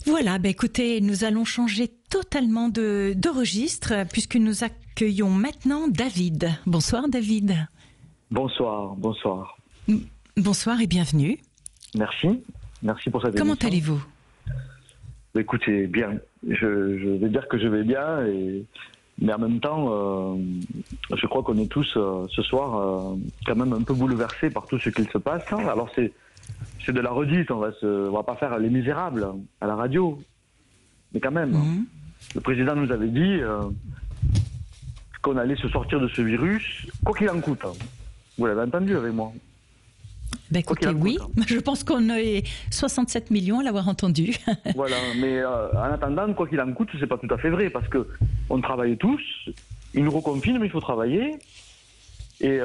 Voilà, écoutez, nous allons changer totalement de registre puisque nous accueillons maintenant David. Bonsoir David. Bonsoir. Bonsoir et bienvenue. Merci pour cette émission. Comment allez-vous ? Écoutez, bien. Je vais dire que je vais bien, mais en même temps, je crois qu'on est tous ce soir quand même un peu bouleversés par tout ce qu'il se passe. Alors c'est de la redite, on va pas faire les misérables à la radio, mais quand même. Le président nous avait dit qu'on allait se sortir de ce virus, quoi qu'il en coûte. Vous l'avez entendu avec moi. Écoutez, oui, je pense qu'on est 67 millions à l'avoir entendu. Voilà, mais en attendant, quoi qu'il en coûte, c'est pas tout à fait vrai, parce que on travaille tous, ils nous reconfinent, mais il faut travailler, et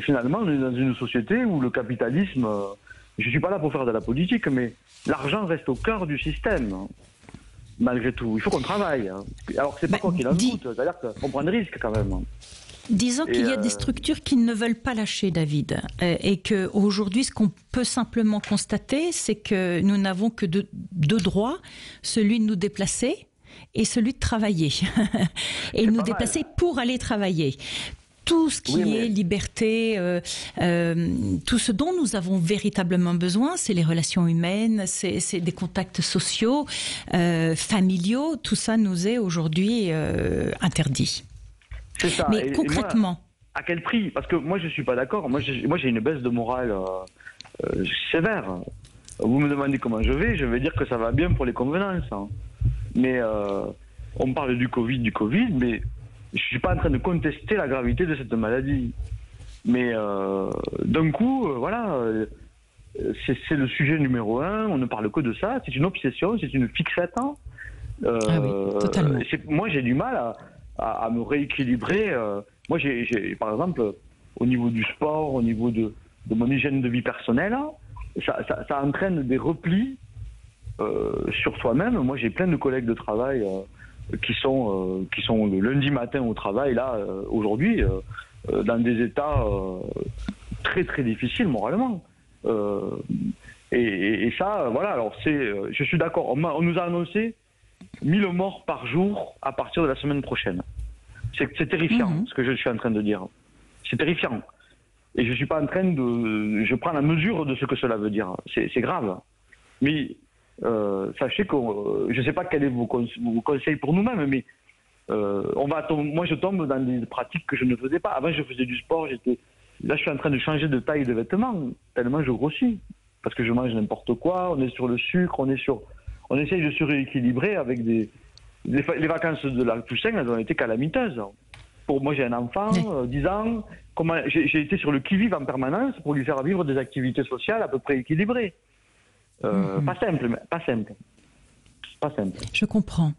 finalement, on est dans une société où le capitalisme, je suis pas là pour faire de la politique, mais l'argent reste au cœur du système, malgré tout. Il faut qu'on travaille. Alors c'est pas quoi qu'il en coûte, c'est-à-dire qu'on prend des risques quand même. Disons qu'il y a des structures qui ne veulent pas lâcher, David, et qu'aujourd'hui, ce qu'on peut simplement constater, c'est que nous n'avons que deux droits, celui de nous déplacer et celui de travailler. Et nous déplacer pour aller travailler. Tout ce qui est liberté, tout ce dont nous avons véritablement besoin, c'est les relations humaines, c'est des contacts sociaux, familiaux, tout ça nous est aujourd'hui interdit. C'est ça. Mais concrètement, moi, à quel prix ? Parce que moi, je suis pas d'accord. Moi, j'ai une baisse de morale sévère. Vous me demandez comment je vais dire que ça va bien pour les convenances. Mais on parle du Covid, mais je suis pas en train de contester la gravité de cette maladie. Mais d'un coup, c'est le sujet numéro 1. On ne parle que de ça. C'est une obsession, c'est une fixette. Totalement. Moi, j'ai du mal à me rééquilibrer. Moi, j'ai, par exemple, au niveau du sport, au niveau de mon hygiène de vie personnelle, ça entraîne des replis sur soi-même. Moi, j'ai plein de collègues de travail qui sont le lundi matin au travail, là, aujourd'hui, dans des états très, très difficiles moralement. Et ça, voilà, alors je suis d'accord. On nous a annoncé 1000 morts par jour à partir de la semaine prochaine. C'est terrifiant, ce que je suis en train de dire. C'est terrifiant. Et je suis pas en train je prends la mesure de ce que cela veut dire. C'est grave. Mais sachez que je sais pas quels sont vos conseils pour nous-mêmes, mais moi je tombe dans des pratiques que je ne faisais pas. Avant je faisais du sport, là je suis en train de changer de taille de vêtements, tellement je grossis. Parce que je mange n'importe quoi, on est sur le sucre, on essaye de se rééquilibrer avec les vacances de la Toussaint, elles ont été calamiteuses. Pour moi, j'ai un enfant, 10 ans, j'ai été sur le qui-vive en permanence pour lui faire vivre des activités sociales à peu près équilibrées. Pas simple. Je comprends.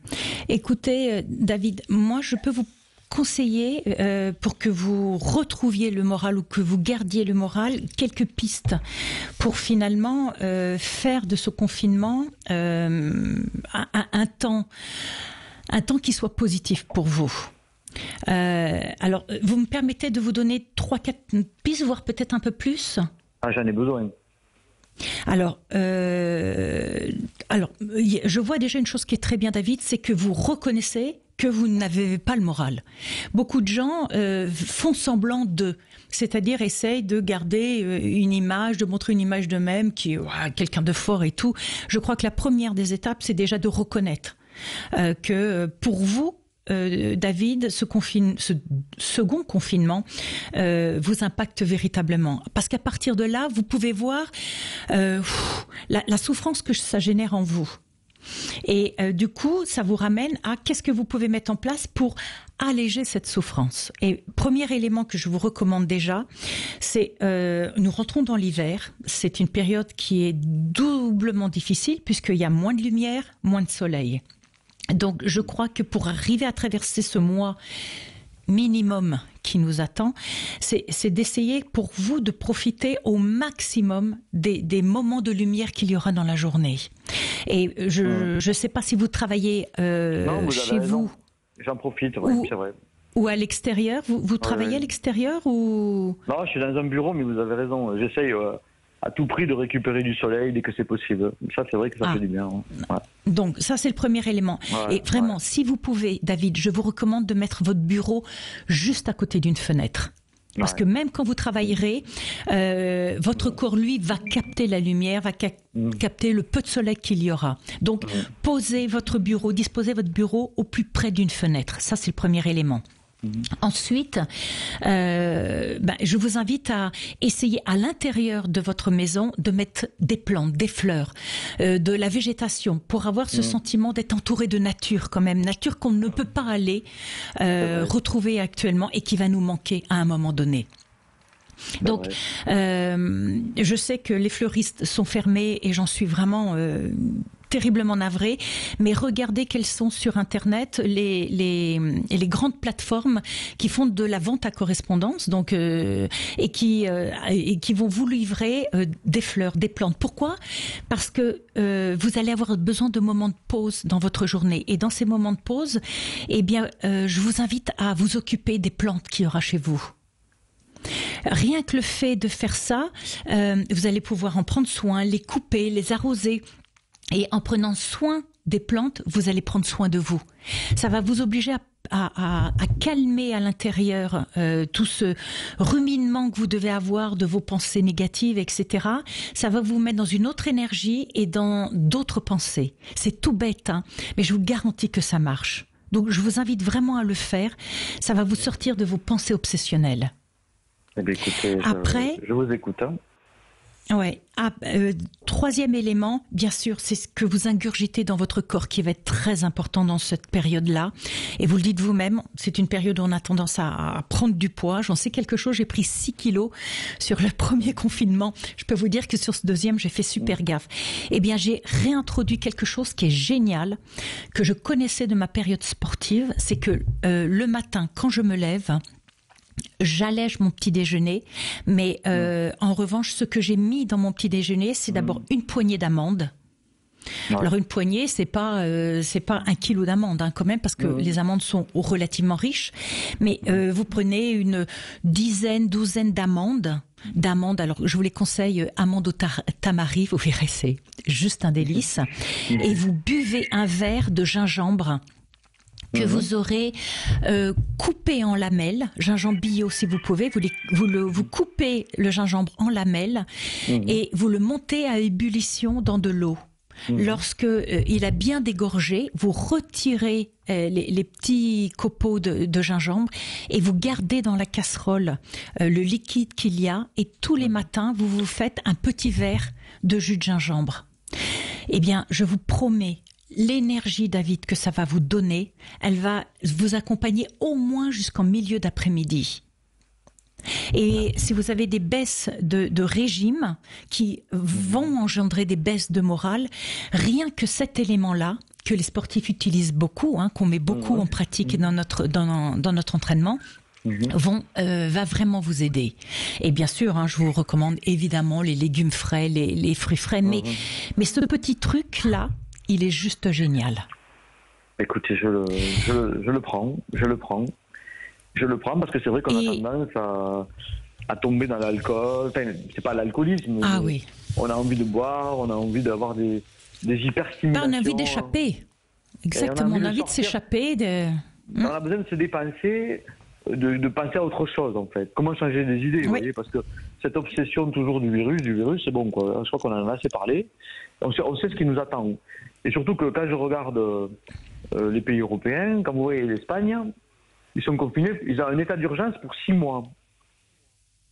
Écoutez, David, moi, je peux vous conseiller, pour que vous retrouviez le moral ou que vous gardiez le moral, quelques pistes pour finalement faire de ce confinement un temps qui soit positif pour vous. Alors, vous me permettez de vous donner 3-4 pistes, voire peut-être un peu plus ? J'en ai besoin. Alors, je vois déjà une chose qui est très bien, David, c'est que vous reconnaissez que vous n'avez pas le moral. Beaucoup de gens font semblant c'est-à-dire essayent de garder une image, de montrer une image d'eux-mêmes qui est quelqu'un de fort et tout. Je crois que la première des étapes, c'est déjà de reconnaître que pour vous, David, ce second confinement vous impacte véritablement. Parce qu'à partir de là, vous pouvez voir la souffrance que ça génère en vous. Et du coup, ça vous ramène à qu'est-ce que vous pouvez mettre en place pour alléger cette souffrance. Et premier élément que je vous recommande déjà, c'est nous rentrons dans l'hiver. C'est une période qui est doublement difficile puisqu'il y a moins de lumière, moins de soleil. Donc, je crois que pour arriver à traverser ce mois minimum qui nous attend, c'est d'essayer pour vous de profiter au maximum des moments de lumière qu'il y aura dans la journée. Et je sais pas si vous travaillez chez vous. J'en profite, c'est vrai. Ou à l'extérieur. Vous travaillez à l'extérieur ou... Non, je suis dans un bureau, mais vous avez raison. J'essaye à tout prix de récupérer du soleil dès que c'est possible. Ça, c'est vrai que ça fait du bien. Ouais. Donc ça c'est le premier élément. Et vraiment, si vous pouvez, David, je vous recommande de mettre votre bureau juste à côté d'une fenêtre. Parce que même quand vous travaillerez, votre corps, lui, va capter la lumière, va capter le peu de soleil qu'il y aura. Donc, disposez votre bureau au plus près d'une fenêtre. Ça, c'est le premier élément. Ensuite, je vous invite à essayer à l'intérieur de votre maison de mettre des plantes, des fleurs, de la végétation pour avoir ce sentiment d'être entouré de nature quand même, nature qu'on ne peut pas aller retrouver actuellement et qui va nous manquer à un moment donné. Donc, je sais que les fleuristes sont fermés et j'en suis vraiment terriblement navrée, mais regardez quelles sont sur Internet les grandes plateformes qui font de la vente à correspondance, donc et qui vont vous livrer des fleurs, des plantes. Pourquoi ? Parce que vous allez avoir besoin de moments de pause dans votre journée, et dans ces moments de pause, eh bien, je vous invite à vous occuper des plantes qu'il y aura chez vous. Rien que le fait de faire ça, vous allez pouvoir en prendre soin, les couper, les arroser. Et en prenant soin des plantes, vous allez prendre soin de vous. Ça va vous obliger à calmer à l'intérieur tout ce ruminement que vous devez avoir de vos pensées négatives, etc. Ça va vous mettre dans une autre énergie et dans d'autres pensées. C'est tout bête, hein, mais je vous garantis que ça marche. Donc je vous invite vraiment à le faire. Ça va vous sortir de vos pensées obsessionnelles. Eh bien, écoutez, après, je vous écoute. Hein. Ouais. Troisième élément, bien sûr, c'est ce que vous ingurgitez dans votre corps qui va être très important dans cette période-là. Et vous le dites vous-même, c'est une période où on a tendance à prendre du poids. J'en sais quelque chose, j'ai pris 6 kilos sur le premier confinement. Je peux vous dire que sur ce deuxième, j'ai fait super gaffe. Eh bien, j'ai réintroduit quelque chose qui est génial, que je connaissais de ma période sportive. C'est que le matin, quand je me lève, j'allège mon petit déjeuner, mais en revanche, ce que j'ai mis dans mon petit déjeuner, c'est d'abord une poignée d'amandes. Ouais. Alors une poignée, c'est pas 1 kilo d'amandes hein, quand même, parce que les amandes sont relativement riches. Mais vous prenez une douzaine d'amandes. Alors je vous les conseille, amandes au tamari, vous verrez, c'est juste un délice. Et vous buvez un verre de gingembre que vous aurez coupé en lamelles, gingembre bio si vous pouvez, vous coupez le gingembre en lamelles et vous le montez à ébullition dans de l'eau. Lorsque il a bien dégorgé, vous retirez les petits copeaux de gingembre et vous gardez dans la casserole le liquide qu'il y a, et tous les matins vous vous faites un petit verre de jus de gingembre. Eh bien, je vous promets, l'énergie, David, que ça va vous donner, elle va vous accompagner au moins jusqu'en milieu d'après-midi. Et si vous avez des baisses de régime qui vont engendrer des baisses de morale, rien que cet élément-là, que les sportifs utilisent beaucoup, hein, qu'on met beaucoup en pratique dans notre entraînement, va vraiment vous aider. Et bien sûr, hein, je vous recommande évidemment les légumes frais, les fruits frais, mais ce petit truc-là, il est juste génial. Écoutez, je le prends parce que c'est vrai qu'on a tendance à tomber dans l'alcool. Enfin, c'est pas l'alcoolisme. Ah oui. On a envie de boire, on a envie d'avoir des hyperstimulations. On a envie d'échapper. Exactement, on a envie de s'échapper. On a besoin de se dépenser, de penser à autre chose en fait. Comment changer des idées, vous voyez, parce que cette obsession toujours du virus, c'est bon quoi. Je crois qu'on en a assez parlé. On sait ce qui nous attend. Et surtout que quand je regarde les pays européens, quand vous voyez l'Espagne, ils sont confinés, ils ont un état d'urgence pour 6 mois.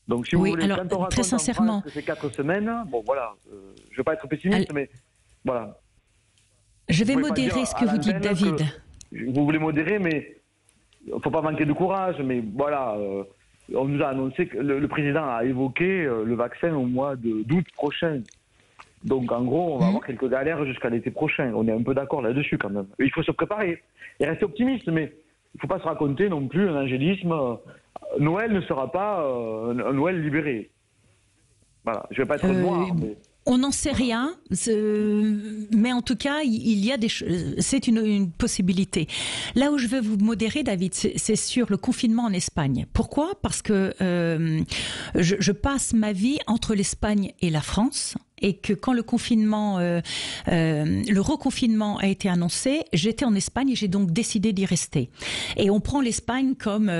Donc si vous voulez, alors, quand on raconte très sincèrement, en France que c'est 4 semaines, bon voilà, je ne veux pas être pessimiste, mais voilà. Je vais modérer ce que vous dites, David. Vous voulez modérer, mais il ne faut pas manquer de courage, mais voilà, on nous a annoncé que le président a évoqué le vaccin au mois d'août prochain. Donc en gros, on va avoir quelques galères jusqu'à l'été prochain. On est un peu d'accord là-dessus quand même. Il faut se préparer et rester optimiste, mais il ne faut pas se raconter non plus un angélisme. Noël ne sera pas un Noël libéré. Voilà, je ne vais pas être noir. Mais... On n'en sait rien, mais en tout cas, il y a c'est une possibilité. Là où je veux vous modérer, David, c'est sur le confinement en Espagne. Pourquoi ? Parce que je passe ma vie entre l'Espagne et la France. Et que quand le reconfinement a été annoncé, j'étais en Espagne et j'ai donc décidé d'y rester. Et on prend l'Espagne comme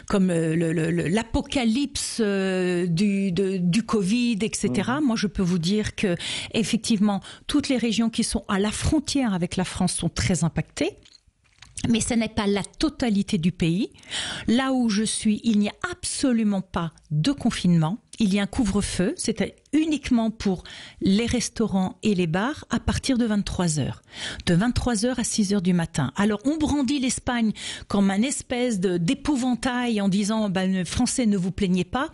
l'apocalypse du Covid, etc. Moi, je peux vous dire que effectivement, toutes les régions qui sont à la frontière avec la France sont très impactées. Mais ce n'est pas la totalité du pays. Là où je suis, il n'y a absolument pas de confinement. Il y a un couvre-feu, c'est uniquement pour les restaurants et les bars à partir de 23h. De 23h à 6h du matin. Alors on brandit l'Espagne comme un espèce d'épouvantail en disant Français, ne vous plaignez pas.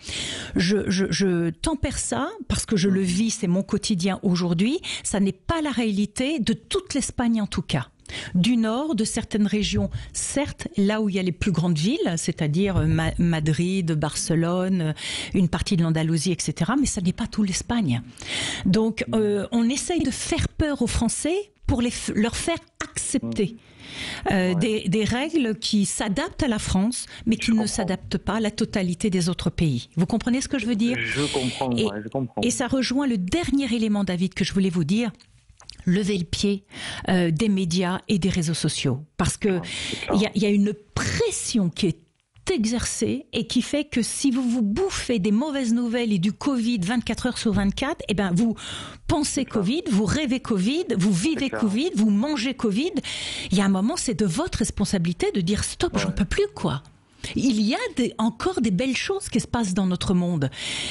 Je tempère ça parce que je le vis, c'est mon quotidien aujourd'hui. Ça n'est pas la réalité de toute l'Espagne en tout cas. Du nord, de certaines régions, certes, là où il y a les plus grandes villes, c'est-à-dire Madrid, Barcelone, une partie de l'Andalousie, etc., mais ça n'est pas tout l'Espagne. Donc, on essaye de faire peur aux Français pour leur faire accepter des règles qui s'adaptent à la France, mais qui ne s'adaptent pas à la totalité des autres pays. Vous comprenez ce que je veux dire ? Je comprends, je comprends. Et ça rejoint le dernier élément, David, que je voulais vous dire. Lever le pied des médias et des réseaux sociaux. Parce que il y a une pression qui est exercée et qui fait que si vous bouffez des mauvaises nouvelles et du Covid 24 heures sur 24, eh ben vous pensez Covid, vous rêvez Covid, vous vivez Covid, vous mangez Covid. Il y a un moment, c'est de votre responsabilité de dire stop, j'en peux plus, quoi. Il y a encore des belles choses qui se passent dans notre monde.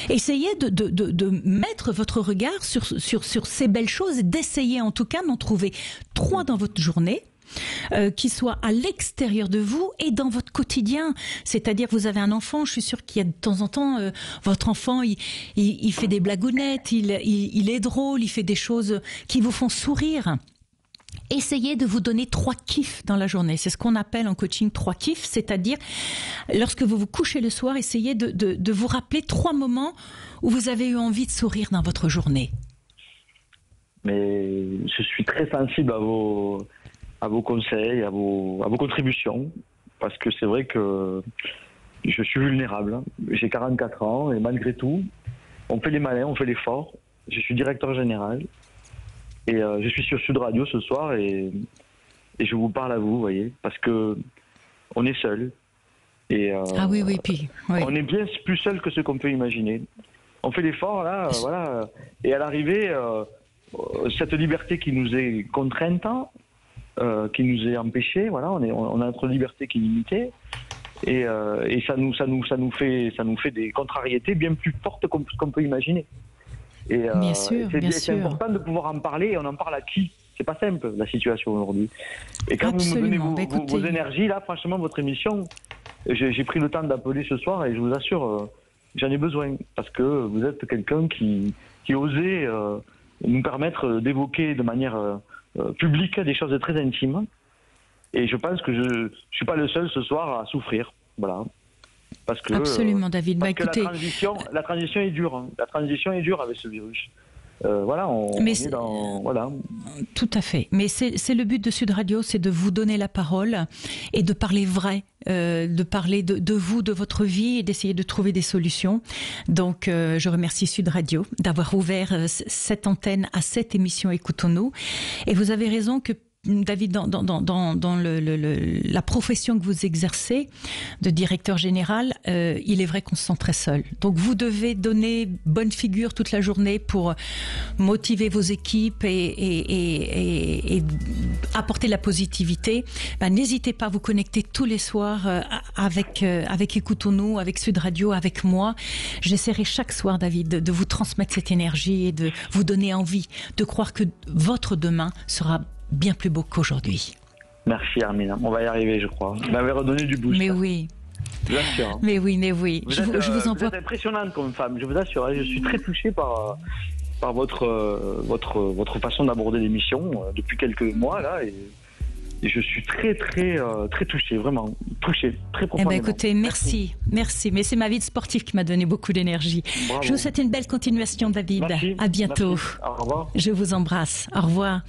Essayez de mettre votre regard sur ces belles choses et d'essayer en tout cas d'en trouver 3 dans votre journée. Qui soient à l'extérieur de vous et dans votre quotidien. C'est-à-dire, vous avez un enfant, je suis sûre qu'il y a de temps en temps, votre enfant, il fait des blagounettes, il est drôle, il fait des choses qui vous font sourire. Essayez de vous donner 3 kiffs dans la journée. C'est ce qu'on appelle en coaching 3 kiffs, c'est-à-dire lorsque vous vous couchez le soir, essayez de vous rappeler 3 moments où vous avez eu envie de sourire dans votre journée. Mais je suis très sensible à vos conseils, à vos contributions, parce que c'est vrai que je suis vulnérable. J'ai 44 ans et malgré tout, on fait les malins, on fait les forts. Je suis directeur général. Et je suis sur Sud Radio ce soir et je vous parle à vous, voyez, parce que on est seul. Et puis on est bien plus seul que ce qu'on peut imaginer. On fait l'effort là, voilà. Et à l'arrivée, cette liberté qui nous est contrainte, qui nous est empêchée, voilà, on a notre liberté qui est limitée. Et ça nous fait des contrariétés bien plus fortes qu'on peut imaginer. Et bien sûr, c'est important de pouvoir en parler et on en parle à qui ? C'est pas simple la situation aujourd'hui. Et quand Absolument. vous me donnez vos énergies, là, franchement, votre émission, j'ai pris le temps d'appeler ce soir et je vous assure, j'en ai besoin parce que vous êtes quelqu'un qui osait nous permettre d'évoquer de manière publique des choses très intimes. Et je pense que je suis pas le seul ce soir à souffrir. Voilà. Parce que, absolument, David. Parce écoutez, que la transition est dure. Hein. La transition est dure avec ce virus. Voilà, on est dans... Voilà. Tout à fait. Mais c'est le but de Sud Radio, c'est de vous donner la parole et de parler vrai, de parler de vous, de votre vie et d'essayer de trouver des solutions. Donc, je remercie Sud Radio d'avoir ouvert cette antenne à cette émission Écoutons-nous. Et vous avez raison que David, dans la profession que vous exercez de directeur général, il est vrai qu'on se sent très seul. Donc vous devez donner bonne figure toute la journée pour motiver vos équipes et apporter la positivité. N'hésitez pas à vous connecter tous les soirs avec Écoutons-nous, avec Sud Radio, avec moi. J'essaierai chaque soir, David, de vous transmettre cette énergie et de vous donner envie de croire que votre demain sera bien plus beau qu'aujourd'hui. Merci Armina, on va y arriver je crois. Vous m'avez redonné du boost. Mais oui. Je vous assure. Hein. Mais oui. Je vous envoie. Vous êtes impressionnante comme femme, je vous assure. Hein. Je suis très touché par votre façon d'aborder l'émission depuis quelques mois là et je suis très touché, vraiment touché, très profondément. Écoutez, merci. Mais c'est ma vie de sportif qui m'a donné beaucoup d'énergie. Bravo. Je vous souhaite une belle continuation, David. Merci. À bientôt. Merci. Au revoir. Je vous embrasse. Au revoir.